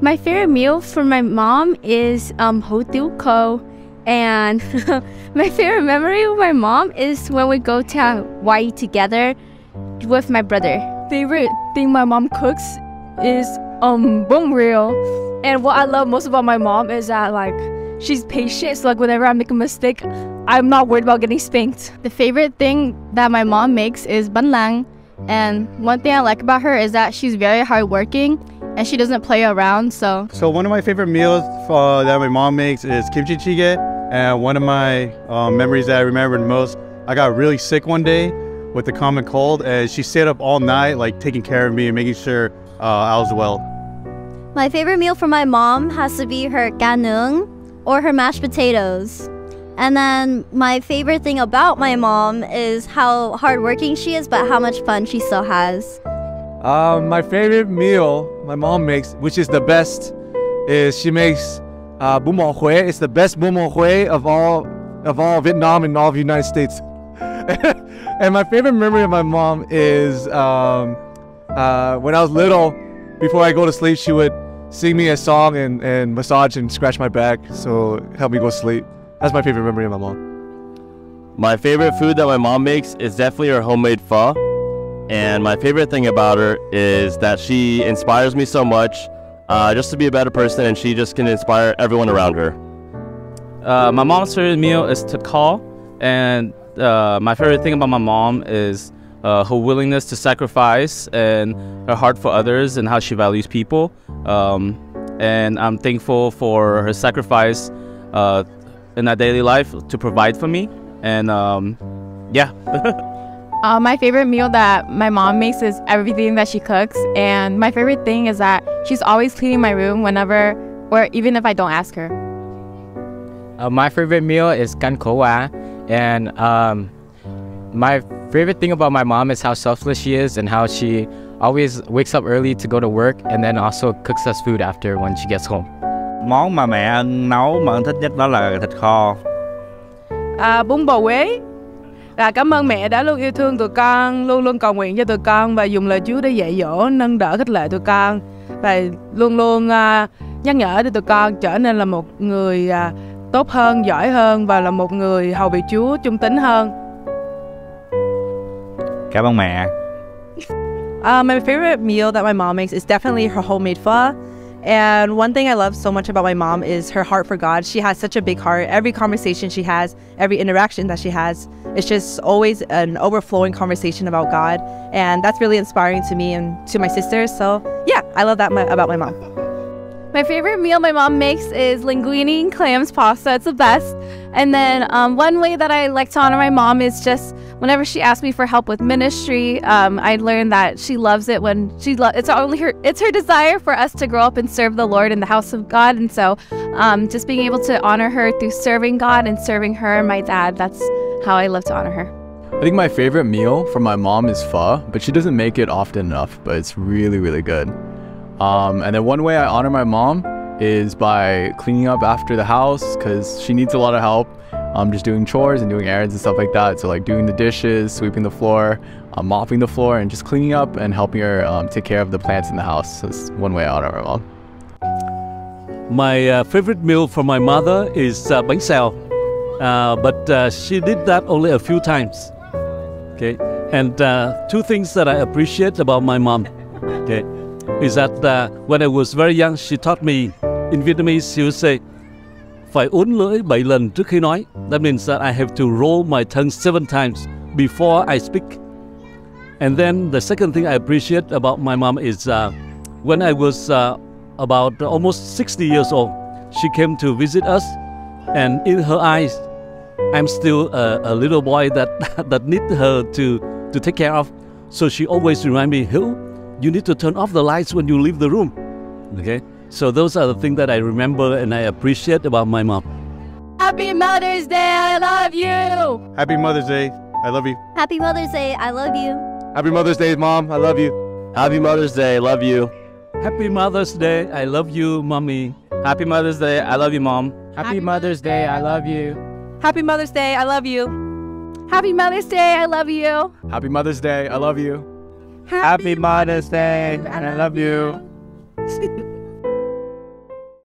My favorite meal from my mom is hủ tiếu khô, and my favorite memory with my mom is when we go to Hawaii together with my brother. Favorite thing my mom cooks is bông riêu, and what I love most about my mom is that she's patient, so whenever I make a mistake, I'm not worried about getting spanked. The favorite thing that my mom makes is bánh lang, and one thing I like about her is that she's very hardworking and she doesn't play around. So one of my favorite meals that my mom makes is kimchi jjigae, and one of my memories that I remember the most, I got really sick one day with the common cold, and she stayed up all night taking care of me and making sure I was well. My favorite meal from my mom has to be her gan nướng or her mashed potatoes. And then my favorite thing about my mom is how hardworking she is, but how much fun she still has. My favorite meal my mom makes, which is the best, is she makes bún bò Huế. It's the best bún bò Huế of all Vietnam and all of the United States. And my favorite memory of my mom is when I was little, before I go to sleep, she would sing me a song and massage and scratch my back, so help me go to sleep. That's my favorite memory of my mom. My favorite food that my mom makes is definitely her homemade pho. And my favorite thing about her is that she inspires me so much just to be a better person, and she just can inspire everyone around her. My mom's favorite meal is thịt kho, and my favorite thing about my mom is her willingness to sacrifice and her heart for others and how she values people. And I'm thankful for her sacrifice in our daily life to provide for me. And yeah. My favorite meal that my mom makes is everything that she cooks, and my favorite thing is that she's always cleaning my room whenever, or even if I don't ask her. My favorite meal is canh khổ qua, and my favorite thing about my mom is how selfless she is and how she always wakes up early to go to work and then also cooks us food after when she gets home. Món mà mẹ Ân nấu mà Ân thích nhất đó là thịt kho. Bún bò Huế. Cảm ơn mẹ đã luôn yêu thương tụi con, luôn luôn cầu nguyện cho tụi con và dùng lời Chúa để dạy dỗ, nâng đỡ, khích lệ tụi con, và luôn luôn nhắc nhở để tụi con trở nên là một người tốt hơn, giỏi hơn và là một người hầu việc Chúa trung tín hơn. Cảm ơn mẹ. My favorite meal that my mom makes is definitely her homemade pho. And one thing I love so much about my mom is her heart for God. She has such a big heart. Every conversation she has, every interaction that she has, it's just always an overflowing conversation about God. And that's really inspiring to me and to my sisters. So yeah, I love that about my mom. my favorite meal my mom makes is linguine and clams pasta. It's the best. And then one way that I like to honor my mom is just whenever she asks me for help with ministry. I learned that she loves it when it's her desire for us to grow up and serve the Lord in the house of God. And so just being able to honor her through serving God and serving her and my dad, that's how I love to honor her. I think my favorite meal from my mom is pho, but she doesn't make it often enough, but it's really, really good. And then one way I honor my mom is by cleaning up after the house, because she needs a lot of help. Just doing chores and doing errands and stuff like that. So like doing the dishes, sweeping the floor, mopping the floor, and just cleaning up and helping her take care of the plants in the house. So that's one way I honor my mom. My favorite meal from my mother is bánh xèo, but she did that only a few times. Okay, and two things that I appreciate about my mom, okay, is that when I was very young, she taught me in Vietnamese. She would say, phải uốn lưỡi 7 lần trước khi nói. That means that I have to roll my tongue 7 times before I speak. And then the second thing I appreciate about my mom is when I was about almost 60 years old, she came to visit us, and in her eyes, I'm still a little boy that need her to take care of. So she always remind me, Hill, you need to turn off the lights when you leave the room. Okay? So those are the things that I remember and I appreciate about my mom. Happy Mother's Day, I love you! Happy Mother's Day, I love you. Happy Mother's Day, I love you. Happy Mother's Day, Mom, I love you. Happy Mother's Day, I love you. Happy Mother's Day, I love you, Mommy. Happy Mother's Day, I love you, Mom. Happy Mother's Day, I love you. Happy Mother's Day, I love you. Happy Mother's Day, I love you. Happy Mother's Day, I love you. Happy Mother's Day, and I love you.